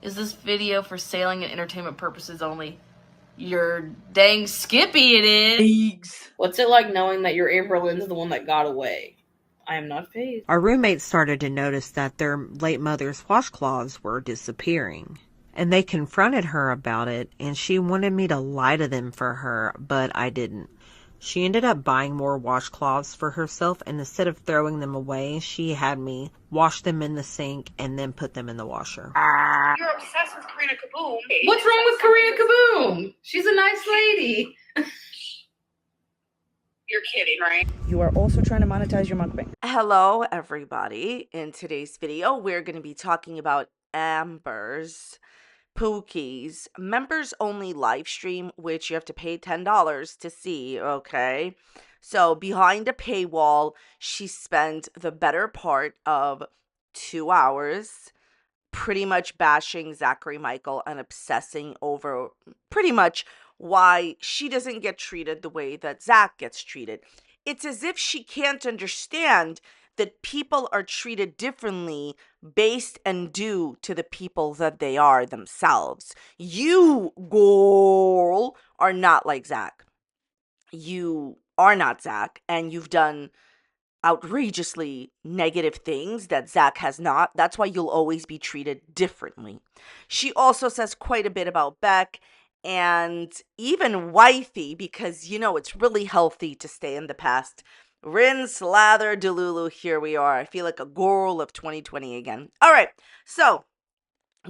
Is this video for sailing and entertainment purposes only? You're dang skippy it is. What's it like knowing that your Amberlynn's the one that got away? I am not phased. Our roommates started to notice that their late mother's washcloths were disappearing. And they confronted her about it, and she wanted me to lie to them for her, but I didn't. She ended up buying more washcloths for herself, and instead of throwing them away, she had me wash them in the sink and then put them in the washer. You're obsessed with Karina Kaboom. What's wrong with Karina Kaboom? She's a nice lady. You're kidding, right? You are also trying to monetize your mukbang. Hello, everybody. In today's video, we're going to be talking about Amber's Pookie's members only live stream, which you have to pay $10 to see, okay? So behind a paywall, she spent the better part of 2 hours pretty much bashing Zachary Michael and obsessing over pretty much why she doesn't get treated the way that Zach gets treated. It's as if she can't understand that people are treated differently based and due to the people that they are themselves. You, girl, are not like Zach. You are not Zach, and you've done outrageously negative things that Zach has not. That's why you'll always be treated differently. She also says quite a bit about Beck and even Wifey, because, you know, it's really healthy to stay in the past. Rinse, lather, delulu, here we are. I feel like a girl of 2020 again. All right, so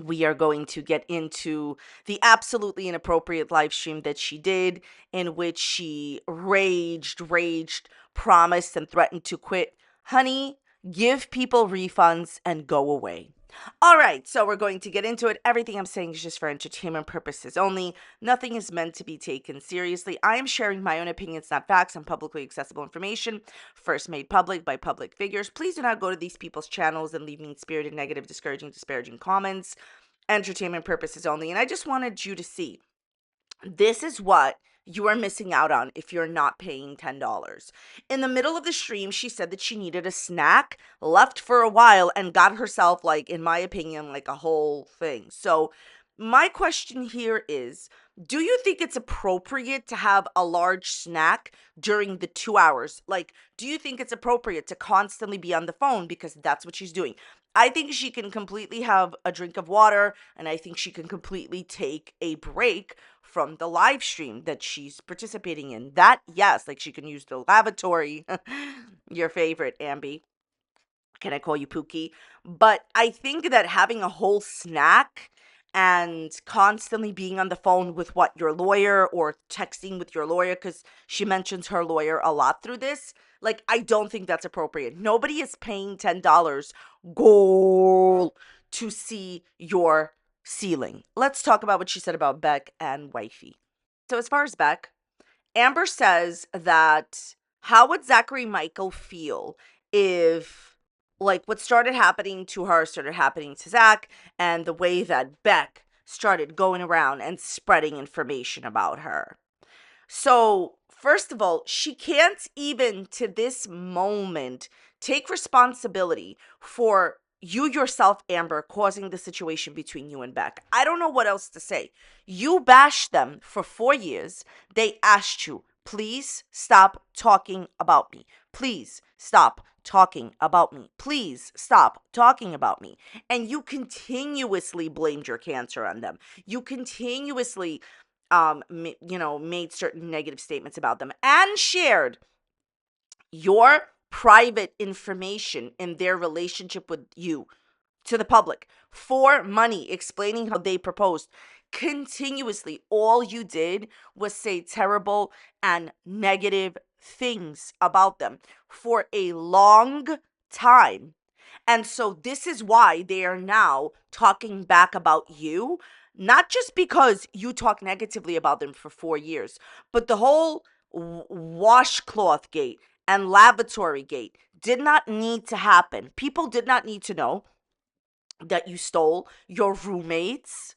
we are going to get into the absolutely inappropriate live stream that she did, in which she raged, promised, and threatened to quit. Honey, give people refunds and go away. All right, so we're going to get into it. Everything I'm saying is just for entertainment purposes only. Nothing is meant to be taken seriously. I am sharing my own opinions, not facts, and publicly accessible information, first made public by public figures. Please do not go to these people's channels and leave mean-spirited, negative, disparaging comments. Entertainment purposes only. And I just wanted you to see, this is what you are missing out on if you're not paying $10. In the middle of the stream, she said that she needed a snack, left for a while, and got herself, like, in my opinion, like a whole thing. So my question here is, do you think it's appropriate to have a large snack during the 2 hours? Like, do you think it's appropriate to constantly be on the phone? Because that's what she's doing. I think she can completely have a drink of water, and I think she can completely take a break from the live stream that she's participating in. That, yes, like she can use the lavatory, your favorite, Ambi. Can I call you Pookie? But I think that having a whole snack and constantly being on the phone with your lawyer or texting with your lawyer, because she mentions her lawyer a lot through this, like, I don't think that's appropriate. Nobody is paying $10 goal to see your ceiling. Let's talk about what she said about Beck and Wifey. So as far as Beck, Amber says that how would Zachary Michael feel if, like, what started happening to her started happening to Zach, and the way that Beck started going around and spreading information about her. So, first of all, she can't even to this moment take responsibility for you yourself, Amber, causing the situation between you and Beck. I don't know what else to say. You bashed them for 4 years. They asked you, please stop talking about me. Please stop talking about me. Please stop talking about me. And you continuously blamed your cancer on them. You continuously made certain negative statements about them and shared your private information in their relationship with you to the public for money, explaining how they proposed. Continuously, all you did was say terrible and negative things about them for a long time. And so this is why they are now talking back about you, not just because you talk negatively about them for 4 years, but the whole washcloth gate and lavatory gate did not need to happen. People did not need to know that you stole your roommates,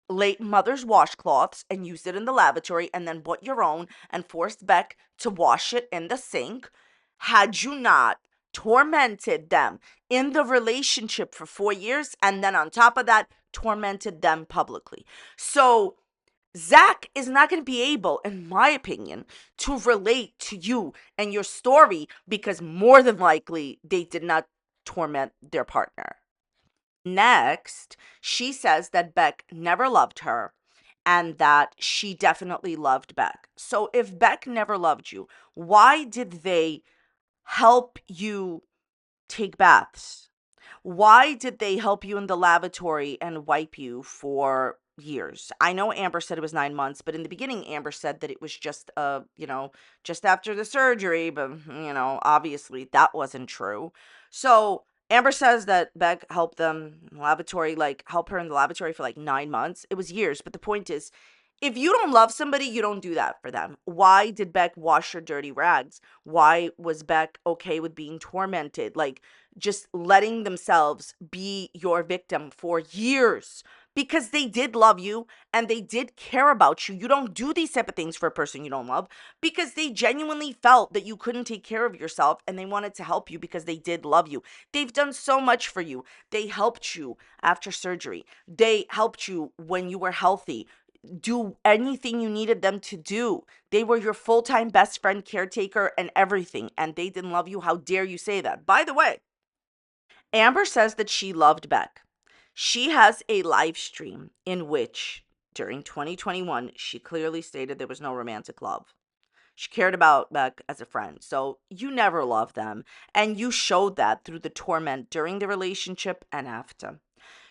late mother's washcloths and used it in the lavatory, and then bought your own and forced Beck to wash it in the sink. Had you not tormented them in the relationship for 4 years, and then on top of that, tormented them publicly. So Zach is not going to be able, in my opinion, to relate to you and your story because more than likely they did not torment their partner. Next, she says that Beck never loved her and that she definitely loved Beck. So if Beck never loved you, why did they help you take baths? Why did they help you in the lavatory and wipe you for years? I know Amber said it was 9 months, but in the beginning, Amber said that it was just, just after the surgery, but, obviously that wasn't true. So Amber says that Beck helped them in the lavatory, help her in the lavatory for 9 months. It was years, but the point is, if you don't love somebody, you don't do that for them. Why did Beck wash her dirty rags? Why was Beck okay with being tormented? Just letting themselves be your victim for years because they did love you and they did care about you. You don't do these type of things for a person you don't love because they genuinely felt that you couldn't take care of yourself and they wanted to help you because they did love you. They've done so much for you. They helped you after surgery. They helped you when you were healthy. Do anything you needed them to do. They were your full-time best friend, caretaker, and everything, and they didn't love you. How dare you say that? By the way, Amber says that she loved Beck. She has a live stream in which, during 2021, she clearly stated there was no romantic love. She cared about Beck as a friend. So you never loved them, and you showed that through the torment during the relationship and after.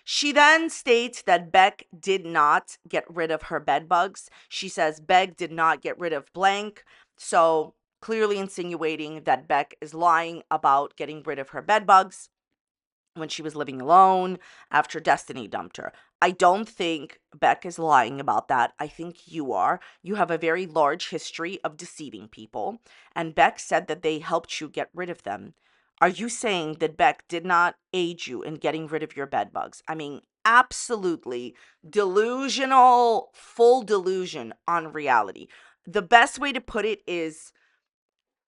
She then states that Beck did not get rid of her bed bugs. She says Beck did not get rid of blank. So clearly insinuating that Beck is lying about getting rid of her bed bugs when she was living alone after Destiny dumped her. I don't think Beck is lying about that. I think you are. You have a very large history of deceiving people. And Beck said that they helped you get rid of them. Are you saying that Beck did not aid you in getting rid of your bed bugs? I mean, absolutely delusional, full delusion on reality. The best way to put it is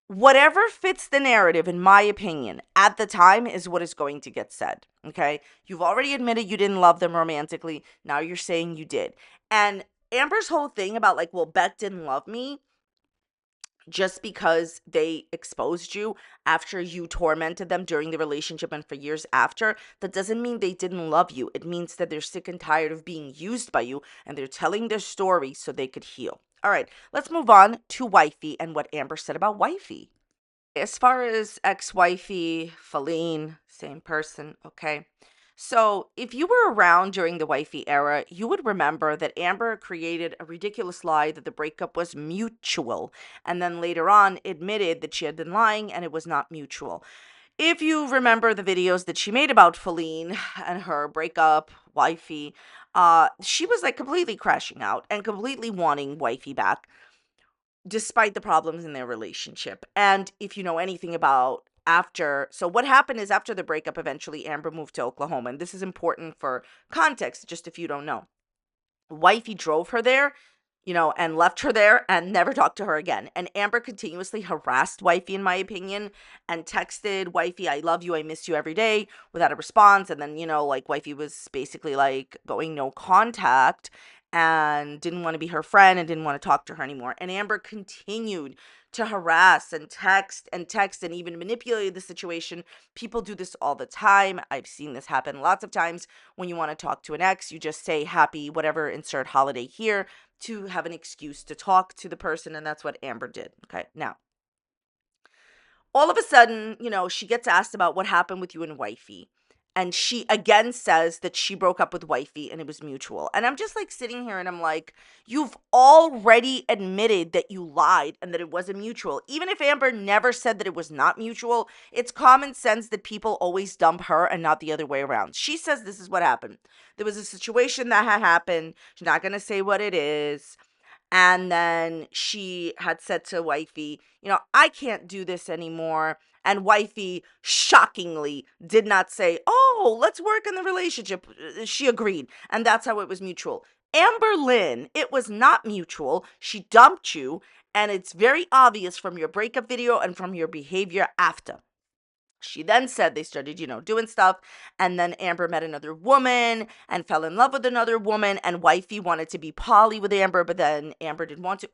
whatever fits the narrative, in my opinion, at the time is what is going to get said. Okay. You've already admitted you didn't love them romantically. Now you're saying you did. And Amber's whole thing about Beck didn't love me just because they exposed you after you tormented them during the relationship and for years after, that doesn't mean they didn't love you. It means that they're sick and tired of being used by you and they're telling their story so they could heal. All right, let's move on to Wifey and what Amber said about Wifey. As far as ex-wifey, Feline, same person, okay? So if you were around during the Wifey era, you would remember that Amber created a ridiculous lie that the breakup was mutual, and then later on admitted that she had been lying and it was not mutual. If you remember the videos that she made about Feline and her breakup, Wifey, she was completely crashing out and completely wanting Wifey back, despite the problems in their relationship. And if you know anything about so what happened is after the breakup, eventually Amber moved to Oklahoma. And this is important for context, just if you don't know. Wifey drove her there, and left her there and never talked to her again. And Amber continuously harassed Wifey, in my opinion, and texted Wifey, I love you, I miss you every day, without a response. And then, Wifey was basically going no contact and didn't want to be her friend and didn't want to talk to her anymore. And Amber continued to harass and text and even manipulate the situation. People do this all the time. I've seen this happen lots of times. When you want to talk to an ex, you just say happy whatever, insert holiday here, to have an excuse to talk to the person, and that's what Amber did. Okay, now, all of a sudden, she gets asked about what happened with you and Wifey. And she again says that she broke up with Wifey and it was mutual. And I'm just sitting here and I'm like, you've already admitted that you lied and that it wasn't mutual. Even if Amber never said that it was not mutual, it's common sense that people always dump her and not the other way around. She says this is what happened. There was a situation that had happened. She's not going to say what it is. And then she had said to Wifey, I can't do this anymore. And Wifey shockingly did not say, oh, let's work on the relationship. She agreed. And that's how it was mutual. Amberlynn, it was not mutual. She dumped you. And it's very obvious from your breakup video and from your behavior after. She then said they started, doing stuff. And then Amber met another woman and fell in love with another woman. And Wifey wanted to be poly with Amber, but then Amber didn't want to.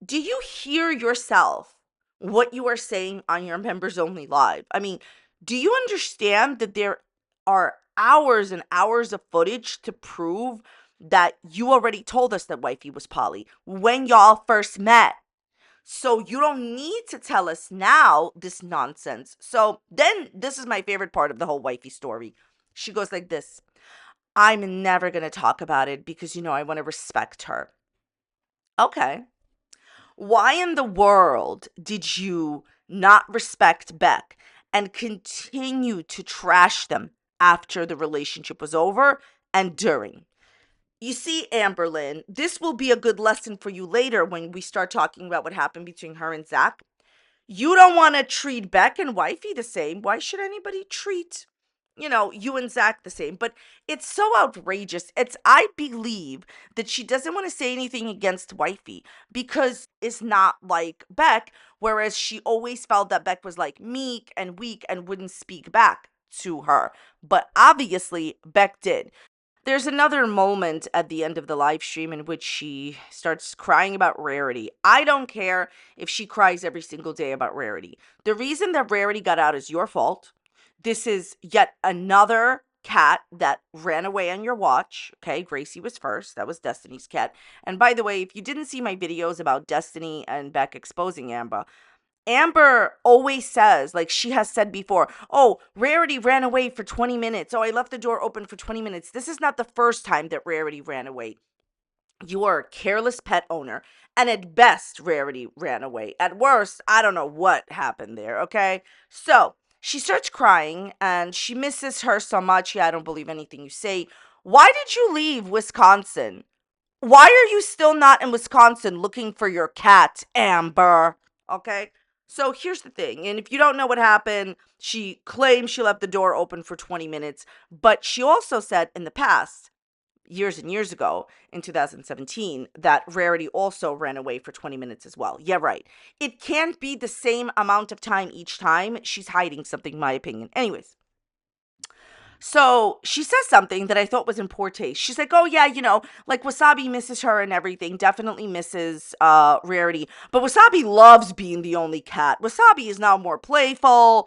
Do you hear yourself what you are saying on your members only live? I mean, do you understand that there are hours and hours of footage to prove that you already told us that Wifey was poly when y'all first met? So you don't need to tell us now this nonsense. So then this is my favorite part of the whole Wifey story. She goes like this: I'm never going to talk about it because, I want to respect her. Okay. Why in the world did you not respect Beck and continue to trash them after the relationship was over and during? You see, Amberlynn, this will be a good lesson for you later when we start talking about what happened between her and Zach. You don't want to treat Beck and Wifey the same. Why should anybody treat, you and Zach the same? But it's so outrageous. I believe that she doesn't want to say anything against Wifey because it's not like Beck, whereas she always felt that Beck was like meek and weak and wouldn't speak back to her. But obviously, Beck did. There's another moment at the end of the live stream in which she starts crying about Rarity. I don't care if she cries every single day about Rarity. The reason that Rarity got out is your fault. This is yet another cat that ran away on your watch. Okay, Gracie was first. That was Destiny's cat. And by the way, if you didn't see my videos about Destiny and Beck exposing Amber always says, like she has said before, oh, Rarity ran away for 20 minutes. Oh, I left the door open for 20 minutes. This is not the first time that Rarity ran away. You are a careless pet owner. And at best, Rarity ran away. At worst, I don't know what happened there, okay? So she starts crying and she misses her so much. Yeah, I don't believe anything you say. Why did you leave Wisconsin? Why are you still not in Wisconsin looking for your cat, Amber? Okay? So here's the thing. And if you don't know what happened, she claims she left the door open for 20 minutes. But she also said in the past, years and years ago, in 2017, that Rarity also ran away for 20 minutes as well. Yeah, right. It can't be the same amount of time each time. She's hiding something, in my opinion. Anyways. So she says something that I thought was in poor taste. She's like, oh yeah, like Wasabi misses her and everything, definitely misses Rarity. But Wasabi loves being the only cat. Wasabi is now more playful,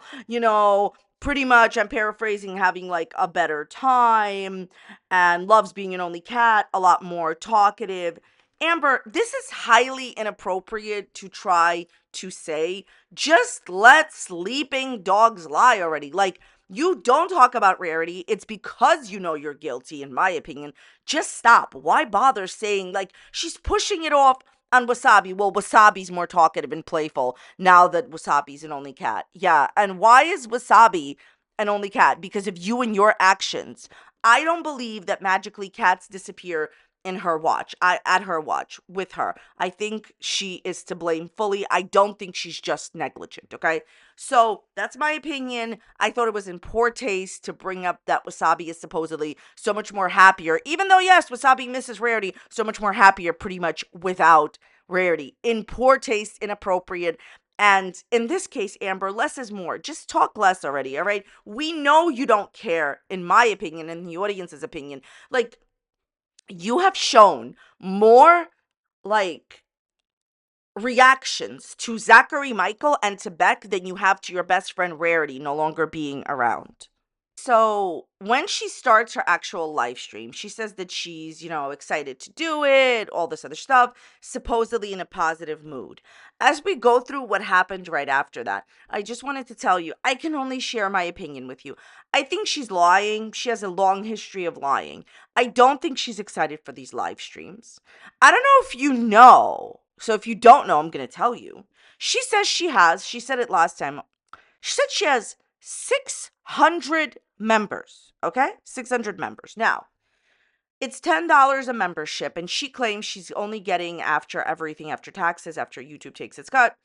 pretty much, I'm paraphrasing, having like a better time and loves being an only cat, a lot more talkative. Amber, this is highly inappropriate to try to say. Just let sleeping dogs lie already. Like, you don't talk about Rarity. It's because you know you're guilty, in my opinion. Just stop. Why bother saying, like, she's pushing it off on Wasabi? Well, Wasabi's more talkative and playful now that Wasabi's an only cat. Yeah, and why is Wasabi an only cat? Because of you and your actions. I don't believe that magically cats disappear in her watch, at her watch, with her. I think she is to blame fully. I don't think she's just negligent, okay? So that's my opinion. I thought it was in poor taste to bring up that Wasabi is supposedly so much more happier, even though, yes, Wasabi misses Rarity, so much more happier pretty much without Rarity. In poor taste, inappropriate. And in this case, Amber, less is more. Just talk less already, all right? We know you don't care, in my opinion, in the audience's opinion. Like, you have shown more, like, reactions to Zachary, Michael, and to Beck than you have to your best friend Rarity no longer being around. So when she starts her actual live stream, she says that she's, excited to do it, all this other stuff, supposedly in a positive mood. As we go through what happened right after that, I just wanted to tell you, I can only share my opinion with you. I think she's lying. She has a long history of lying. I don't think she's excited for these live streams. I don't know if you know. So if you don't know, I'm going to tell you. She says she said it last time. She said she has 600 members, okay? 600 members. Now, it's $10 a membership, and she claims she's only getting, after everything, after taxes, after YouTube takes its cut,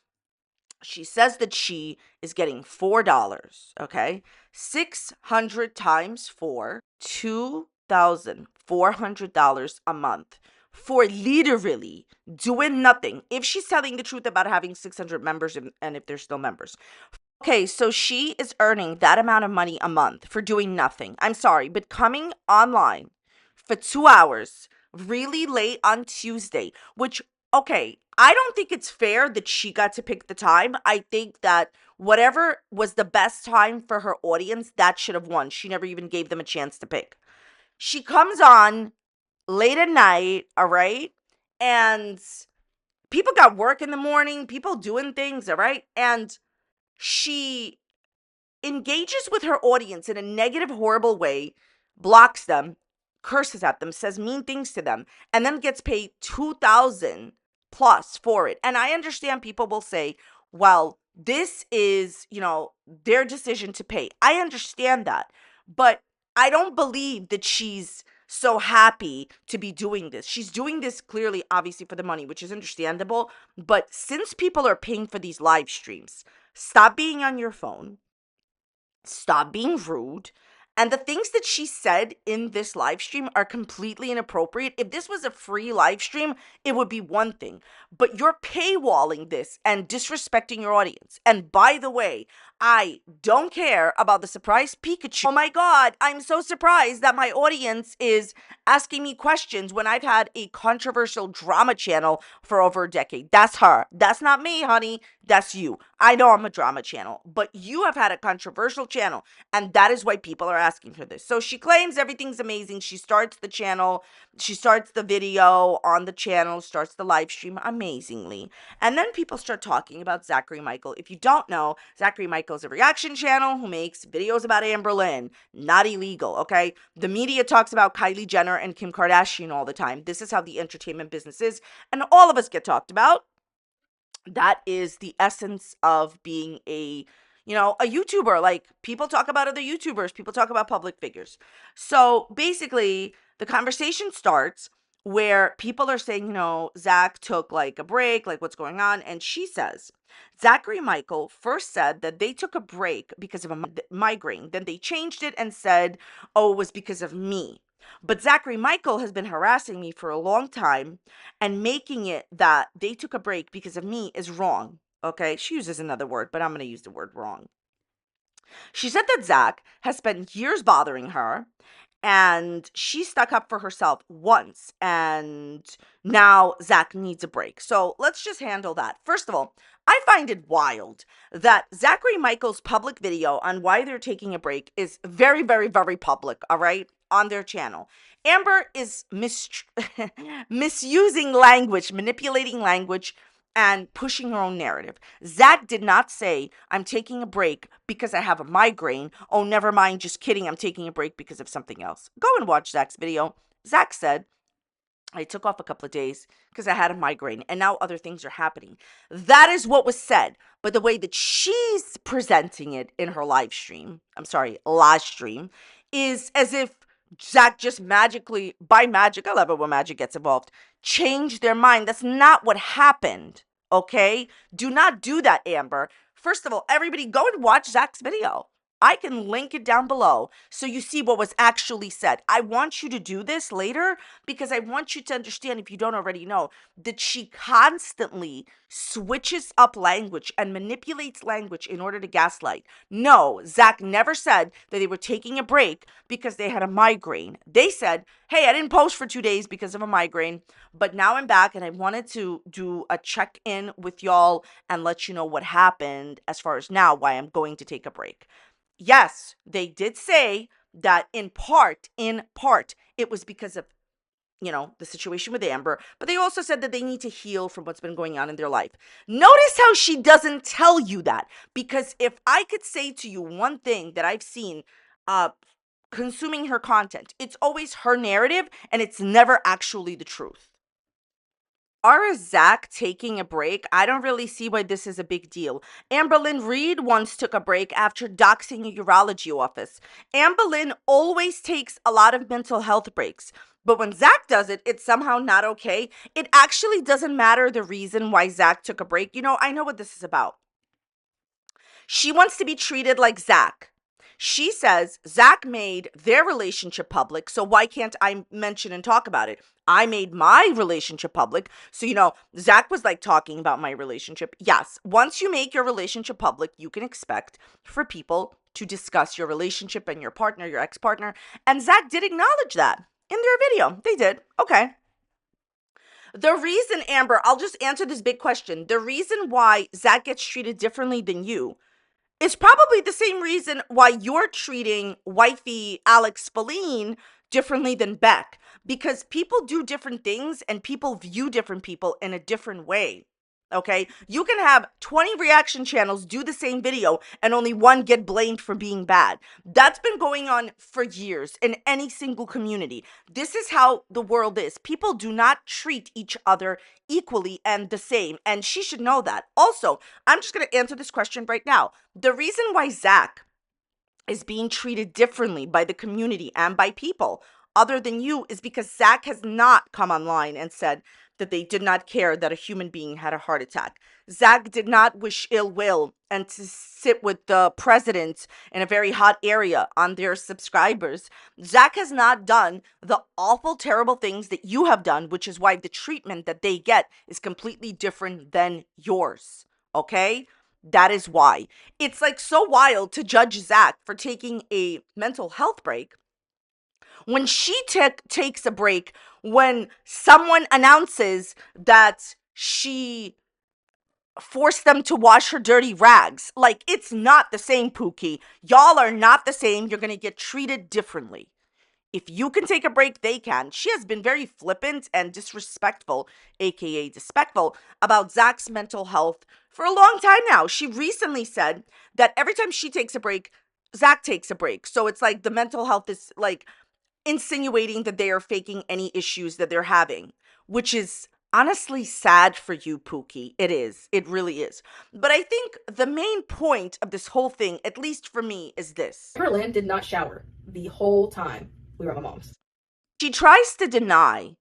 she says that she is getting $4, okay? 600 times 4, $2,400 a month for literally doing nothing. If she's telling the truth about having 600 members and if they're still members. Okay, so she is earning that amount of money a month for doing nothing. I'm sorry, but coming online for 2 hours really late on Tuesday, which, okay, I don't think it's fair that she got to pick the time. I think that whatever was the best time for her audience, that should have won. She never even gave them a chance to pick. She comes on late at night, all right? And people got work in the morning, people doing things, all right? And she engages with her audience in a negative, horrible way, blocks them, curses at them, says mean things to them, and then gets paid 2,000 plus for it. And I understand people will say, well, this is, their decision to pay. I understand that. But I don't believe that she's so happy to be doing this. She's doing this clearly, obviously, for the money, which is understandable. But since people are paying for these live streams, stop being on your phone. Stop being rude. And the things that she said in this live stream are completely inappropriate. If this was a free live stream, it would be one thing. But you're paywalling this and disrespecting your audience. And by the way, I don't care about the surprise Pikachu. Oh my God, I'm so surprised that my audience is asking me questions when I've had a controversial drama channel for over a decade. That's her. That's not me, honey. That's you. I know I'm a drama channel, but you have had a controversial channel, and that is why people are asking for this. So she claims everything's amazing. She starts the channel, she starts the video on the channel, starts the live stream amazingly. And then people start talking about Zachary Michael. If you don't know, Zachary Michael is a reaction channel who makes videos about Amberlynn. Not illegal, okay? The media talks about Kylie Jenner and Kim Kardashian all the time. This is how the entertainment business is, and all of us get talked about. That is the essence of being a YouTuber. Like, people talk about other YouTubers, people talk about public figures. So basically, the conversation starts where people are saying, Zach took like a break, like what's going on? And she says, Zachary Michael first said that they took a break because of a migraine. Then they changed it and said, oh, it was because of me. But Zachary Michael has been harassing me for a long time, and making it that they took a break because of me is wrong. Okay, she uses another word, but I'm going to use the word wrong. She said that Zach has spent years bothering her, and she stuck up for herself once, and now Zach needs a break. So let's just handle that. First of all, I find it wild that Zachary Michael's public video on why they're taking a break is very, very, very public, all right, on their channel. Amber is misusing language, manipulating language, and pushing her own narrative. Zach did not say, I'm taking a break because I have a migraine. Oh, never mind, just kidding. I'm taking a break because of something else. Go and watch Zach's video. Zach said, I took off a couple of days because I had a migraine, and now other things are happening. That is what was said. But the way that she's presenting it in her live stream, is as if Zach just magically, by magic, I love it when magic gets involved, changed their mind. That's not what happened, okay? Do not do that, Amber. First of all, everybody go and watch Zach's video. I can link it down below so you see what was actually said. I want you to do this later because I want you to understand, if you don't already know, that she constantly switches up language and manipulates language in order to gaslight. No, Zach never said that they were taking a break because they had a migraine. They said, hey, I didn't post for 2 days because of a migraine, but now I'm back and I wanted to do a check-in with y'all and let you know what happened as far as now why I'm going to take a break. Yes, they did say that in part, it was because of, the situation with Amber, but they also said that they need to heal from what's been going on in their life. Notice how she doesn't tell you that, because if I could say to you one thing that I've seen consuming her content, it's always her narrative, and it's never actually the truth. Are Zach taking a break? I don't really see why this is a big deal. Amberlynn Reid once took a break after doxing a urology office. Amberlynn always takes a lot of mental health breaks. But when Zach does it, it's somehow not okay. It actually doesn't matter the reason why Zach took a break. I know what this is about. She wants to be treated like Zach. She says Zach made their relationship public, so why can't I mention and talk about it? I made my relationship public. So, Zach was like talking about my relationship. Yes, once you make your relationship public, you can expect for people to discuss your relationship and your partner, your ex-partner. And Zach did acknowledge that in their video. They did. Okay. The reason, Amber, I'll just answer this big question. The reason why Zach gets treated differently than you is probably the same reason why you're treating wifey Alex Spallane differently than Beck. Because people do different things and people view different people in a different way. Okay, you can have 20 reaction channels do the same video and only one get blamed for being bad. That's been going on for years in any single community. This is how the world is. People do not treat each other equally and the same, and she should know that. Also, I'm just going to answer this question right now. The reason why Zach is being treated differently by the community and by people other than you is because Zach has not come online and said that they did not care that a human being had a heart attack. Zach did not wish ill will and to sit with the president in a very hot area on their subscribers. Zach has not done the awful, terrible things that you have done, which is why the treatment that they get is completely different than yours. Okay? That is why. It's like so wild to judge Zach for taking a mental health break when she takes a break when someone announces that she forced them to wash her dirty rags. Like, it's not the same, Pookie. Y'all are not the same. You're going to get treated differently. If you can take a break, they can. She has been very flippant and disrespectful, aka despectful, about Zach's mental health for a long time now. She recently said that every time she takes a break, Zach takes a break. So it's like the mental health is like insinuating that they are faking any issues that they're having, which is honestly sad for you, Pookie. It is. It really is. But I think the main point of this whole thing, at least for me, is this. Amberlynn did not shower the whole time we were at my mom's. She tries to deny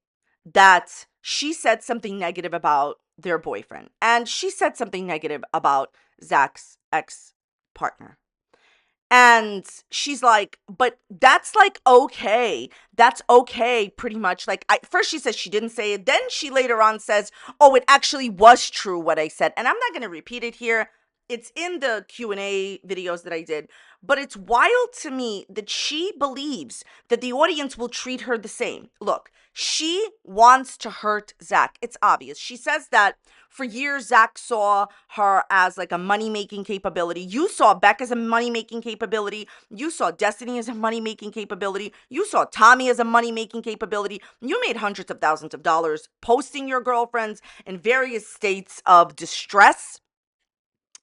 that she said something negative about their boyfriend. And she said something negative about Zach's ex-partner. And she's like, but that's like, okay. That's okay, pretty much. Like, first she says she didn't say it. Then she later on says, oh, it actually was true what I said. And I'm not going to repeat it here. It's in the Q&A videos that I did. But it's wild to me that she believes that the audience will treat her the same. Look, she wants to hurt Zach. It's obvious. She says that for years, Zach saw her as like a money-making capability. You saw Beck as a money-making capability. You saw Destiny as a money-making capability. You saw Tommy as a money-making capability. You made hundreds of thousands of dollars posting your girlfriends in various states of distress.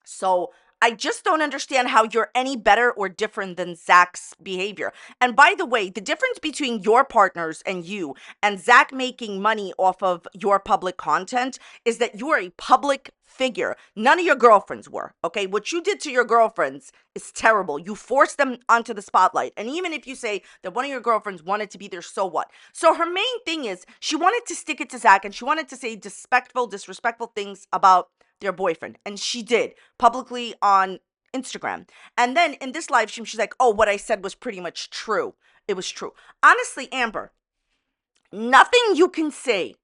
So I just don't understand how you're any better or different than Zach's behavior. And by the way, the difference between your partners and you and Zach making money off of your public content is that you are a public figure. None of your girlfriends were, okay? What you did to your girlfriends is terrible. You forced them onto the spotlight. And even if you say that one of your girlfriends wanted to be there, so what? So her main thing is she wanted to stick it to Zach and she wanted to say disrespectful things about their boyfriend. And she did publicly on Instagram. And then in this live stream, she's like, oh, what I said was pretty much true. It was true. Honestly, Amber, nothing you can say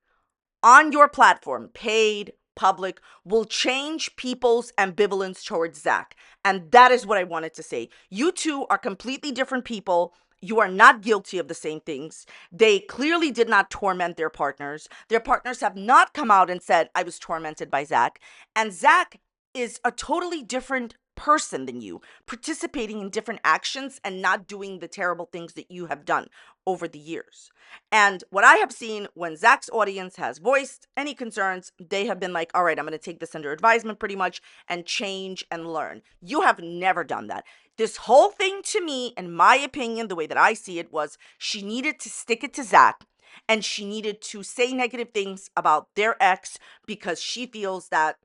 on your platform, paid, public, will change people's ambivalence towards Zach. And that is what I wanted to say. You two are completely different people. You are not guilty of the same things. They clearly did not torment their partners. Their partners have not come out and said, I was tormented by Zach. And Zach is a totally different person than you, participating in different actions and not doing the terrible things that you have done over the years. And what I have seen when Zach's audience has voiced any concerns, they have been like, all right, I'm going to take this under advisement pretty much and change and learn. You have never done that. This whole thing to me, in my opinion, the way that I see it was she needed to stick it to Zach and she needed to say negative things about their ex because she feels that,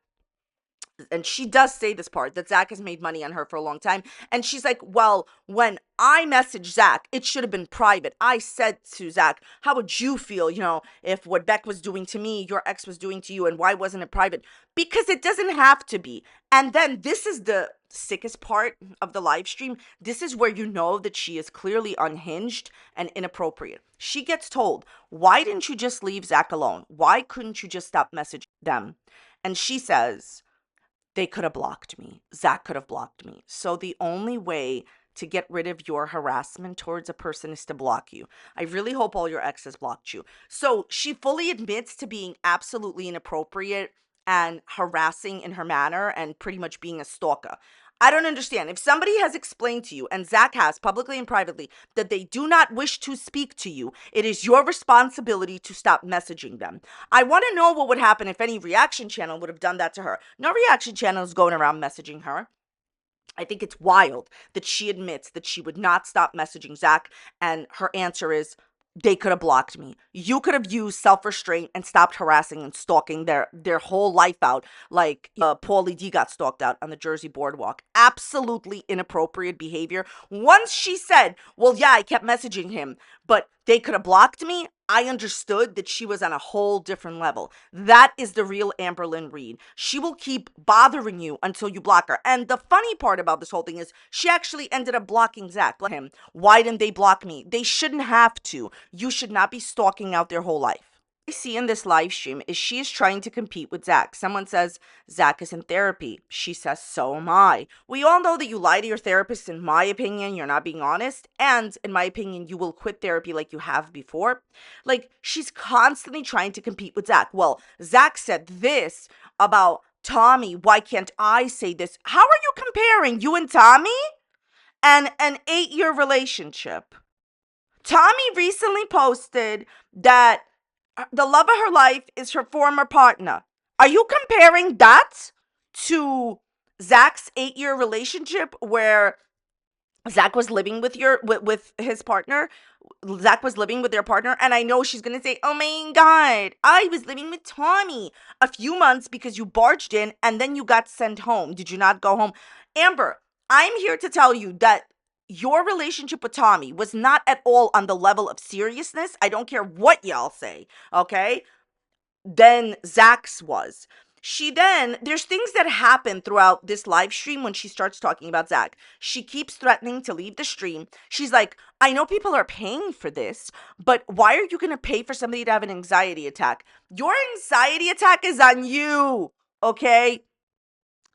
and she does say this part, that Zach has made money on her for a long time. And she's like, well, when I messaged Zach, it should have been private. I said to Zach, how would you feel, if what Beck was doing to me, your ex was doing to you, and why wasn't it private? Because it doesn't have to be. And then this is the sickest part of the live stream, this is where you know that she is clearly unhinged and inappropriate. She gets told, why didn't you just leave Zach alone? Why couldn't you just stop messaging them? And she says, they could have blocked me. Zach could have blocked me. So the only way to get rid of your harassment towards a person is to block you. I really hope all your exes blocked you. So she fully admits to being absolutely inappropriate and harassing in her manner and pretty much being a stalker. I don't understand. If somebody has explained to you, and Zach has publicly and privately, that they do not wish to speak to you, it is your responsibility to stop messaging them. I want to know what would happen if any reaction channel would have done that to her. No reaction channel is going around messaging her. I think it's wild that she admits that she would not stop messaging Zach, and her answer is, they could have blocked me. You could have used self-restraint and stopped harassing and stalking their whole life out like Paulie D got stalked out on the Jersey boardwalk. Absolutely inappropriate behavior. Once she said, well, yeah, I kept messaging him, but they could have blocked me, I understood that she was on a whole different level. That is the real Amberlynn Reid. She will keep bothering you until you block her. And the funny part about this whole thing is she actually ended up blocking Zach. Him. Why didn't they block me? They shouldn't have to. You should not be stalking out their whole life. I see in this live stream is she is trying to compete with Zach. Someone says Zach is in therapy. She says, so am I. We all know that you lie to your therapist. In my opinion, you're not being honest. And in my opinion, you will quit therapy like you have before. Like, she's constantly trying to compete with Zach. Well, Zach said this about Tommy. Why can't I say this? How are you comparing you and Tommy and an 8-year relationship? Tommy recently posted that the love of her life is her former partner. Are you comparing that to Zach's 8-year relationship where Zach was living with his partner? Zach was living with their partner, and I know she's gonna say, oh my God, I was living with Tommy a few months because you barged in and then you got sent home. Did you not go home? Amber, I'm here to tell you that your relationship with Tommy was not at all on the level of seriousness. I don't care what y'all say, okay? Then Zach's was. There's things that happen throughout this live stream when she starts talking about Zach. She keeps threatening to leave the stream. She's like, I know people are paying for this, but why are you going to pay for somebody to have an anxiety attack? Your anxiety attack is on you, okay?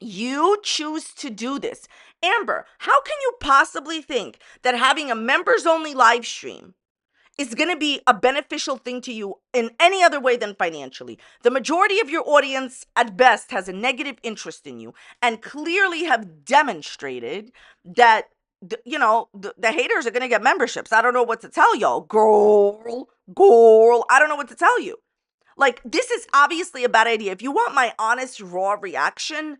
You choose to do this. Amber, how can you possibly think that having a members only live stream is going to be a beneficial thing to you in any other way than financially? The majority of your audience at best has a negative interest in you and clearly have demonstrated that the haters are going to get memberships. I don't know what to tell y'all. Girl, I don't know what to tell you. Like, this is obviously a bad idea. If you want my honest, raw reaction,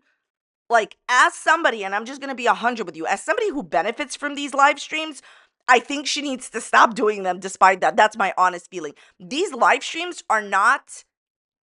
like, as somebody, and I'm just going to be 100 with you, as somebody who benefits from these live streams, I think she needs to stop doing them despite that. That's my honest feeling. These live streams are not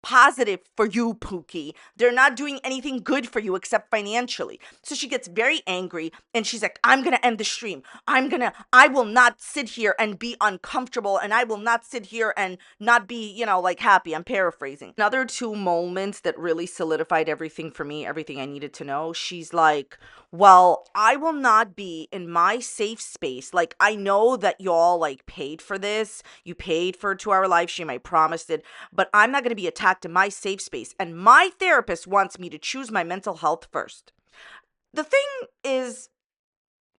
positive for you, Pookie. They're not doing anything good for you except financially. So she gets very angry and she's like, I'm going to end the stream. I will not sit here and be uncomfortable, and I will not sit here and not be, like, happy. I'm paraphrasing. Another 2 moments that really solidified everything for me, everything I needed to know. She's like, well, I will not be in my safe space. Like, I know that y'all, like, paid for this. You paid for a 2-hour live stream. I promised it. But I'm not going to be attacked in my safe space. And my therapist wants me to choose my mental health first. The thing is,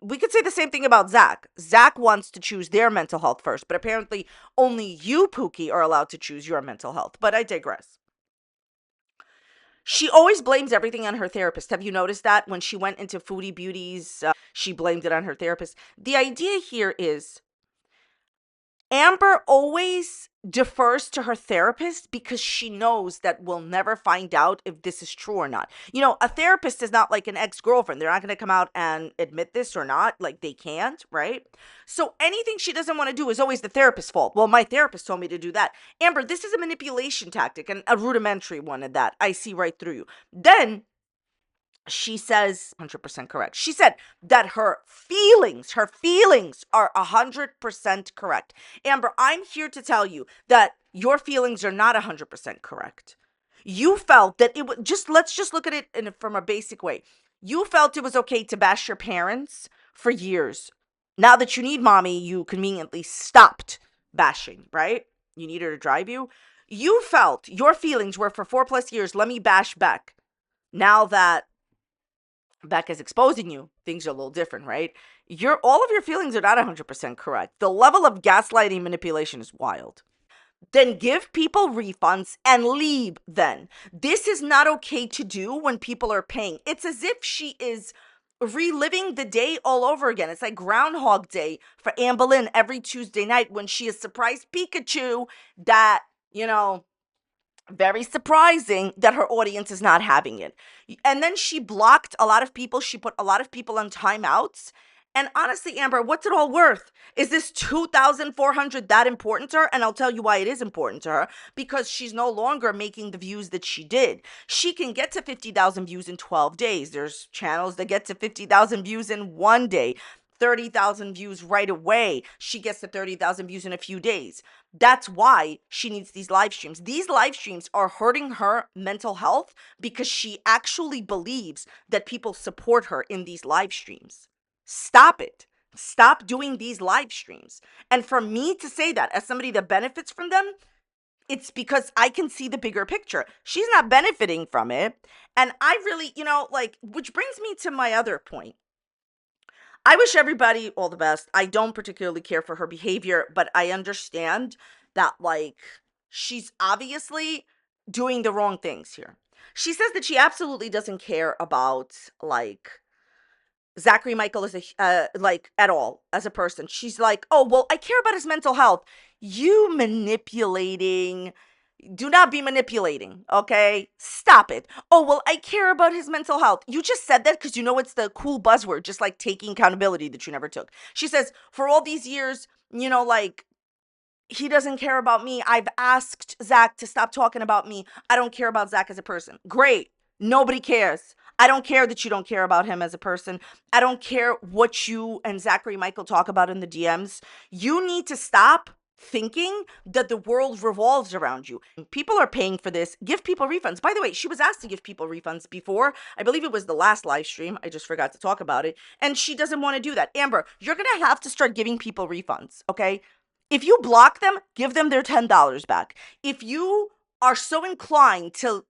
we could say the same thing about Zach. Zach wants to choose their mental health first. But apparently only you, Pookie, are allowed to choose your mental health. But I digress. She always blames everything on her therapist. Have you noticed that? When she went into Foodie Beauties, she blamed it on her therapist. The idea here is Amber always defers to her therapist because she knows that we'll never find out if this is true or not. A therapist is not like an ex-girlfriend. They're not going to come out and admit this or not. Like, they can't, right? So anything she doesn't want to do is always the therapist's fault. Well, my therapist told me to do that. Amber, this is a manipulation tactic, and a rudimentary one at that. I see right through you. Then she says 100% correct. She said that her feelings are 100% correct. Amber, I'm here to tell you that your feelings are not 100% correct. You felt that it would let's just look at it from a basic way. You felt it was okay to bash your parents for years. Now that you need mommy, you conveniently stopped bashing, right? You need her to drive you. You felt your feelings were for 4+ years, let me bash Beck. Now that Beck is exposing you, things are a little different, right? All of your feelings are not 100% correct. The level of gaslighting manipulation is wild. Then give people refunds and leave then. This is not okay to do when people are paying. It's as if she is reliving the day all over again. It's like Groundhog Day for Amberlynn every Tuesday night when she has surprised Pikachu that, very surprising that her audience is not having it. And then she blocked a lot of people. She put a lot of people on timeouts. And honestly, Amber, what's it all worth? Is this 2,400 that important to her? And I'll tell you why it is important to her. Because she's no longer making the views that she did. She can get to 50,000 views in 12 days. There's channels that get to 50,000 views in 1 day. 30,000 views right away. She gets to 30,000 views in a few days. That's why she needs these live streams. These live streams are hurting her mental health because she actually believes that people support her in these live streams. Stop it. Stop doing these live streams. And for me to say that as somebody that benefits from them, it's because I can see the bigger picture. She's not benefiting from it. And I really, which brings me to my other point. I wish everybody all the best. I don't particularly care for her behavior, but I understand that, she's obviously doing the wrong things here. She says that she absolutely doesn't care about, Zachary Michael as at all as a person. She's like, oh, well, I care about his mental health. You manipulating. Do not be manipulating, okay? Stop it. Oh, well, I care about his mental health. You just said that because it's the cool buzzword, just like taking accountability that you never took. She says, for all these years, he doesn't care about me. I've asked Zach to stop talking about me. I don't care about Zach as a person. Great. Nobody cares. I don't care that you don't care about him as a person. I don't care what you and Zachary Michael talk about in the DMs. You need to stop thinking that the world revolves around you. People are paying for this. Give people refunds. By the way, she was asked to give people refunds before. I believe it was the last live stream. I just forgot to talk about it. And she doesn't want to do that. Amber, you're going to have to start giving people refunds, okay? If you block them, give them their $10 back. If you are so inclined to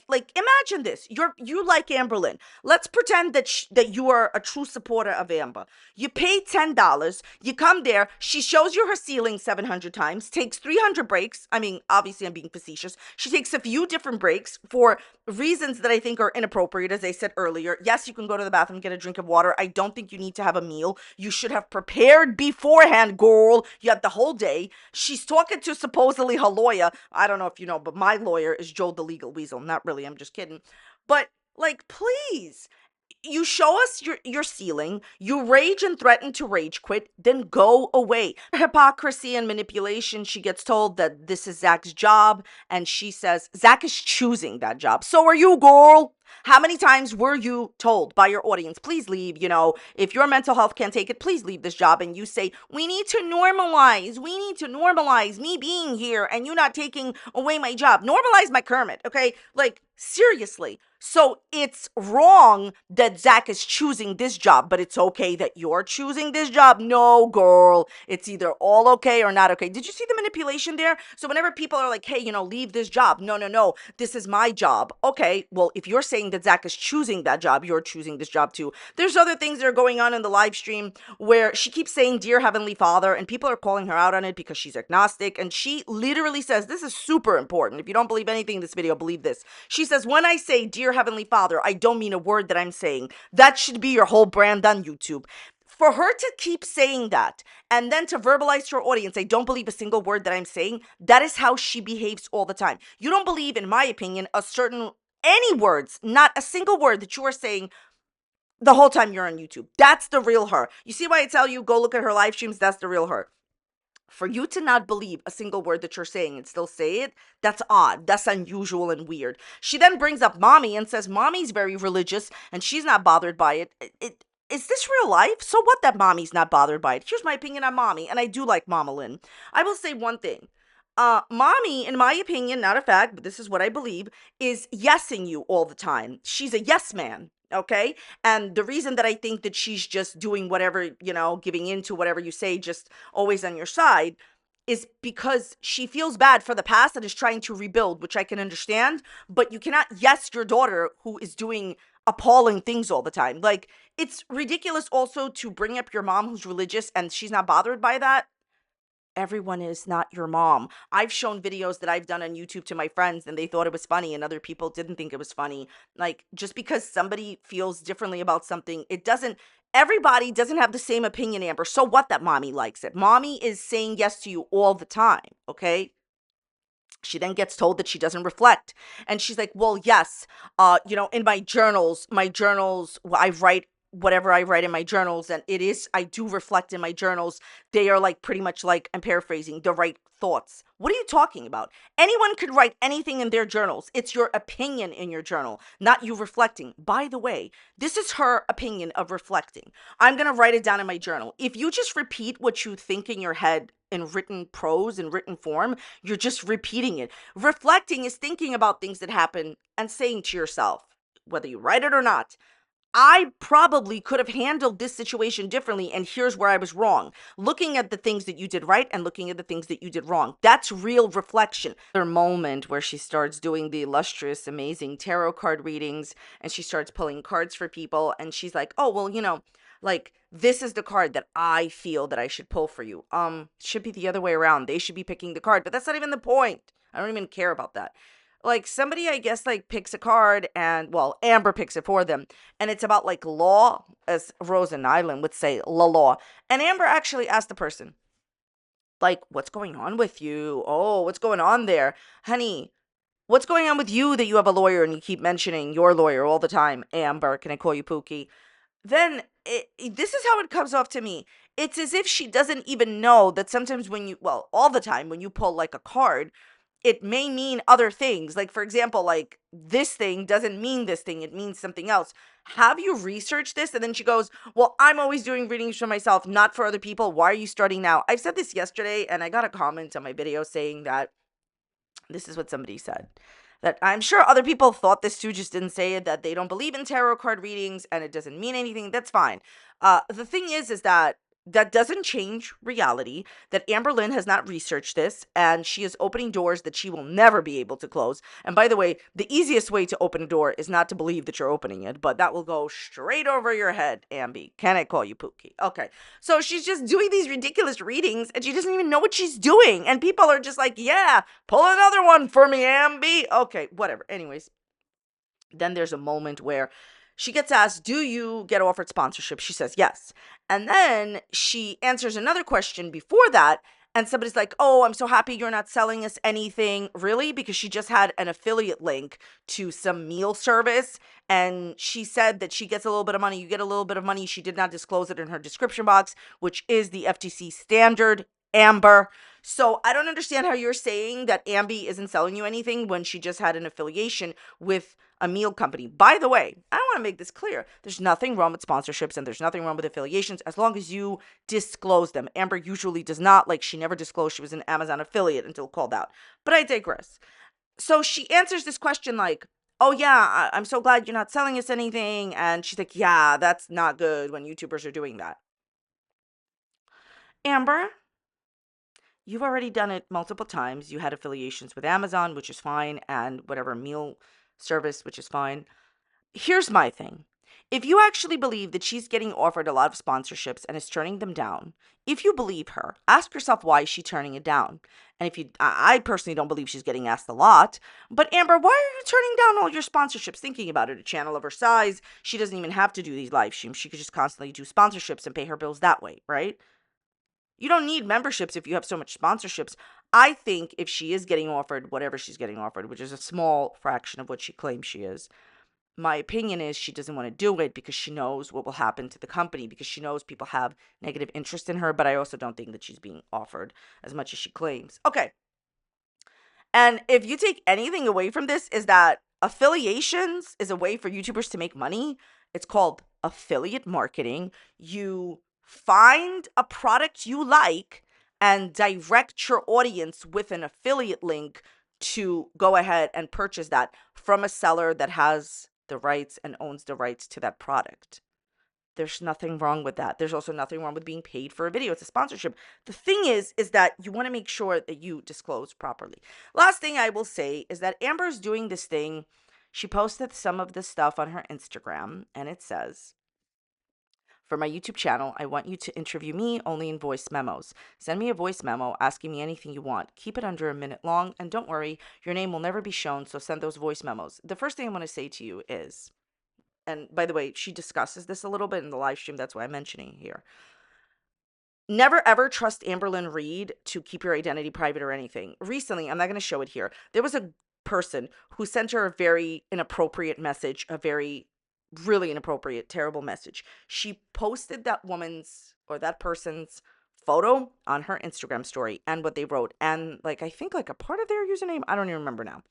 imagine this. You like Amberlynn. Let's pretend that you are a true supporter of Amber. You pay $10. You come there. She shows you her ceiling 700 times. Takes 300 breaks. I mean, obviously, I'm being facetious. She takes a few different breaks for reasons that I think are inappropriate, as I said earlier. Yes, you can go to the bathroom, get a drink of water. I don't think you need to have a meal. You should have prepared beforehand, girl. You had the whole day. She's talking to supposedly her lawyer. I don't know if you know, but my lawyer is Joe the Legal Weasel. Not really. I'm just kidding. But please, you show us your ceiling, you rage and threaten to rage quit, then go away. Hypocrisy and manipulation. She gets told that this is Zach's job, and she says Zach is choosing that job. So are you, girl. How many times were you told by your audience, please leave, if your mental health can't take it, please leave this job, and you say, we need to normalize me being here and you not taking away my job. Normalize my Kermit, okay? Seriously. So it's wrong that Zach is choosing this job, but it's okay that you're choosing this job? No, girl. It's either all okay or not okay. Did you see the manipulation there? So whenever people are like, hey, leave this job. No. This is my job. Okay, well, if you're saying that Zach is choosing that job, you're choosing this job too. There's other things that are going on in the live stream where she keeps saying, dear Heavenly Father, and people are calling her out on it because she's agnostic. And she literally says, this is super important. If you don't believe anything in this video, believe this. She says, when I say, dear Heavenly Father, I don't mean a word that I'm saying. That should be your whole brand on YouTube. For her to keep saying that and then to verbalize to her audience, I don't believe a single word that I'm saying, that is how she behaves all the time. You don't believe, in my opinion, any words, not a single word that you are saying the whole time you're on YouTube. That's the real her. You see why I tell you, go look at her live streams? That's the real her. For you to not believe a single word that you're saying and still say it, that's odd. That's unusual and weird. She then brings up mommy and says mommy's very religious and she's not bothered by it. Is this real life? So what that mommy's not bothered by it? Here's my opinion on mommy, and I do like Mama Lynn. I will say one thing. Mommy, in my opinion, not a fact, but this is what I believe, is yesing you all the time. She's a yes man. Okay. And the reason that I think that she's just doing whatever, giving in to whatever you say, just always on your side, is because she feels bad for the past and is trying to rebuild, which I can understand. But you cannot yes your daughter who is doing appalling things all the time. Like, it's ridiculous also to bring up your mom who's religious and she's not bothered by that. Everyone is not your mom. I've shown videos that I've done on YouTube to my friends and they thought it was funny and other people didn't think it was funny. Like, just because somebody feels differently about something, everybody doesn't have the same opinion, Amber. So what that mommy likes it? Mommy is saying yes to you all the time, okay? She then gets told that she doesn't reflect. And she's like, well, yes, in my journals, I write whatever I write in my journals. And I do reflect in my journals. They are like pretty much like, I'm paraphrasing, the right thoughts. What are you talking about? Anyone could write anything in their journals. It's your opinion in your journal, not you reflecting. By the way, this is her opinion of reflecting. I'm going to write it down in my journal. If you just repeat what you think in your head in written prose, in written form, you're just repeating it. Reflecting is thinking about things that happen and saying to yourself, whether you write it or not, I probably could have handled this situation differently, and here's where I was wrong. Looking at the things that you did right and looking at the things that you did wrong. That's real reflection. Her moment where she starts doing the illustrious, amazing tarot card readings, and she starts pulling cards for people, and she's like, oh, well, like, this is the card that I feel that I should pull for you. Should be the other way around. They should be picking the card, but that's not even the point. I don't even care about that. Like, somebody, I guess, like, picks a card and, well, Amber picks it for them. And it's about, like, law, as Rose and Nyland would say, law. And Amber actually asked the person, like, what's going on with you? Oh, what's going on there? Honey, what's going on with you that you have a lawyer and you keep mentioning your lawyer all the time? Amber, can I call you Pookie? Then this is how it comes off to me. It's as if she doesn't even know that sometimes all the time when you pull, like, a card, it may mean other things. Like, for example, like, this thing doesn't mean this thing. It means something else. Have you researched this? And then she goes, well, I'm always doing readings for myself, not for other people. Why are you starting now? I've said this yesterday, and I got a comment on my video saying that this is what somebody said. That I'm sure other people thought this too, just didn't say it, that they don't believe in tarot card readings and it doesn't mean anything. That's fine. The thing is that doesn't change reality, that Amberlynn has not researched this, and she is opening doors that she will never be able to close. And by the way, the easiest way to open a door is not to believe that you're opening it, but that will go straight over your head, Ambi. Can I call you Pookie? Okay. So she's just doing these ridiculous readings, and she doesn't even know what she's doing. And people are just like, yeah, pull another one for me, Ambi. Okay, whatever. Anyways, then there's a moment where she gets asked, do you get offered sponsorship? She says yes. And then she answers another question before that. And somebody's like, oh, I'm so happy you're not selling us anything. Really? Because she just had an affiliate link to some meal service. And she said that she gets a little bit of money. You get a little bit of money. She did not disclose it in her description box, which is the FTC standard, Amber. So I don't understand how you're saying that Ambi isn't selling you anything when she just had an affiliation with a meal company. By the way, I want to make this clear. There's nothing wrong with sponsorships and there's nothing wrong with affiliations as long as you disclose them. Amber usually does not. Like, she never disclosed she was an Amazon affiliate until called out. But I digress. So she answers this question like, oh yeah, I'm so glad you're not selling us anything. And she's like, yeah, that's not good when YouTubers are doing that. Amber, you've already done it multiple times. You had affiliations with Amazon, which is fine, and whatever meal service, which is fine. Here's my thing. If you actually believe that she's getting offered a lot of sponsorships and is turning them down, if you believe her, ask yourself why is she turning it down. And I personally don't believe she's getting asked a lot, but Amber, why are you turning down all your sponsorships? Thinking about it, a channel of her size, she doesn't even have to do these live streams. She could just constantly do sponsorships and pay her bills that way, right? You don't need memberships if you have so much sponsorships. I think if she is getting offered whatever she's getting offered, which is a small fraction of what she claims she is, my opinion is she doesn't want to do it because she knows what will happen to the company, because she knows people have negative interest in her, but I also don't think that she's being offered as much as she claims. Okay. And if you take anything away from this, is that affiliations is a way for YouTubers to make money. It's called affiliate marketing. You find a product you like and direct your audience with an affiliate link to go ahead and purchase that from a seller that has the rights and owns the rights to that product. There's nothing wrong with that. There's also nothing wrong with being paid for a video. It's a sponsorship. The thing is that you want to make sure that you disclose properly. Last thing I will say is that Amber's doing this thing. She posted some of this stuff on her Instagram, and it says, "For my YouTube channel, I want you to interview me only in voice memos. Send me a voice memo asking me anything you want. Keep it under a minute long, and don't worry, your name will never be shown, so send those voice memos." The first thing I want to say to you is, and by the way, she discusses this a little bit in the live stream, that's why I'm mentioning it here. Never ever trust Amberlynn Reid to keep your identity private or anything. Recently, I'm not going to show it here, there was a person who sent her a very inappropriate message, a very really inappropriate, terrible message. She posted that woman's or that person's photo on her Instagram story and what they wrote, and like I think like a part of their username, I don't even remember now.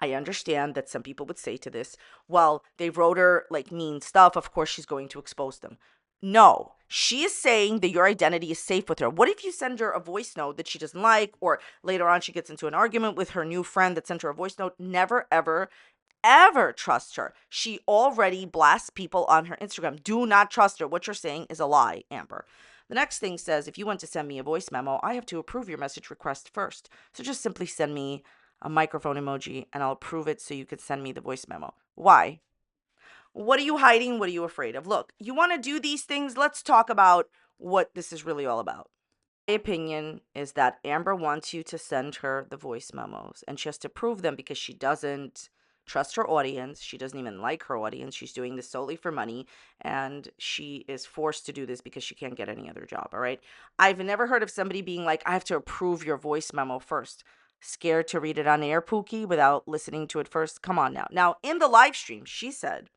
I understand that some people would say to this, well, they wrote her like mean stuff, of course she's going to expose them. No, she is saying that your identity is safe with her. What if you send her a voice note that she doesn't like, or later on she gets into an argument with her new friend that sent her a voice note? Never, ever trust her. She already blasts people on her Instagram. Do not trust her. What you're saying is a lie, Amber. The next thing says, if you want to send me a voice memo, I have to approve your message request first. So just simply send me a microphone emoji and I'll approve it so you can send me the voice memo. Why? What are you hiding? What are you afraid of? Look, you want to do these things? Let's talk about what this is really all about. My opinion is that Amber wants you to send her the voice memos, and she has to prove them because she doesn't trust her audience. She doesn't even like her audience. She's doing this solely for money, and she is forced to do this because she can't get any other job, all right? I've never heard of somebody being like, I have to approve your voice memo first. Scared to read it on air, Pookie, without listening to it first? Come on now. Now, in the live stream, she said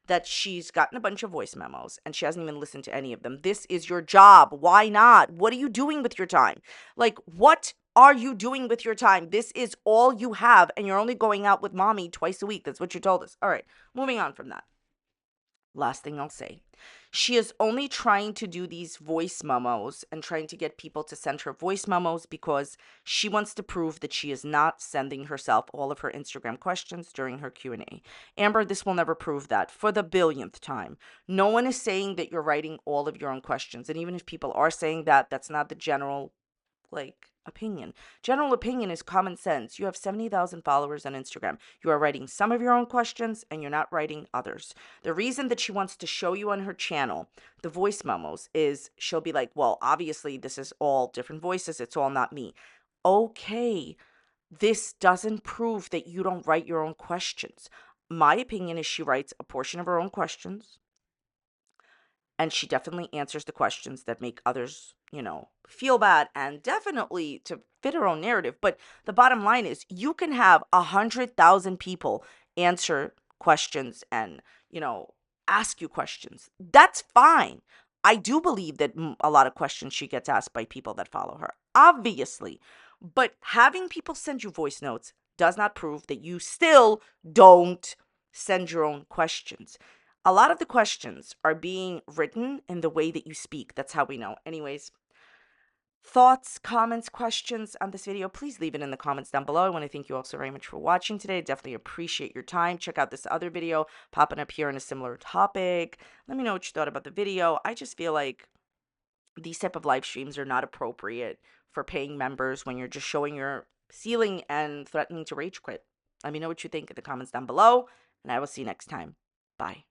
that she's gotten a bunch of voice memos and she hasn't even listened to any of them. This is your job. Why not? What are you doing with your time? Like, what are you doing with your time? This is all you have, and you're only going out with mommy twice a week. That's what you told us. All right, moving on from that. Last thing I'll say. She is only trying to do these voice memos and trying to get people to send her voice memos because she wants to prove that she is not sending herself all of her Instagram questions during her Q&A. Amber, this will never prove that for the billionth time. No one is saying that you're writing all of your own questions. And even if people are saying that, that's not the general opinion. General opinion is common sense. You have 70,000 followers on Instagram. You are writing some of your own questions and you're not writing others. The reason that she wants to show you on her channel the voice memos is she'll be like, well, obviously this is all different voices. It's all not me. Okay, this doesn't prove that you don't write your own questions. My opinion is she writes a portion of her own questions, and she definitely answers the questions that make others, feel bad, and definitely to fit her own narrative. But the bottom line is you can have 100,000 people answer questions and, ask you questions. That's fine. I do believe that a lot of questions she gets asked by people that follow her, obviously. But having people send you voice notes does not prove that you still don't send your own questions. A lot of the questions are being written in the way that you speak. That's how we know. Anyways, thoughts, comments, questions on this video, please leave it in the comments down below. I want to thank you all so very much for watching today. Definitely appreciate your time. Check out this other video popping up here on a similar topic. Let me know what you thought about the video. I just feel like these type of live streams are not appropriate for paying members when you're just showing your ceiling and threatening to rage quit. Let me know what you think in the comments down below, and I will see you next time. Bye.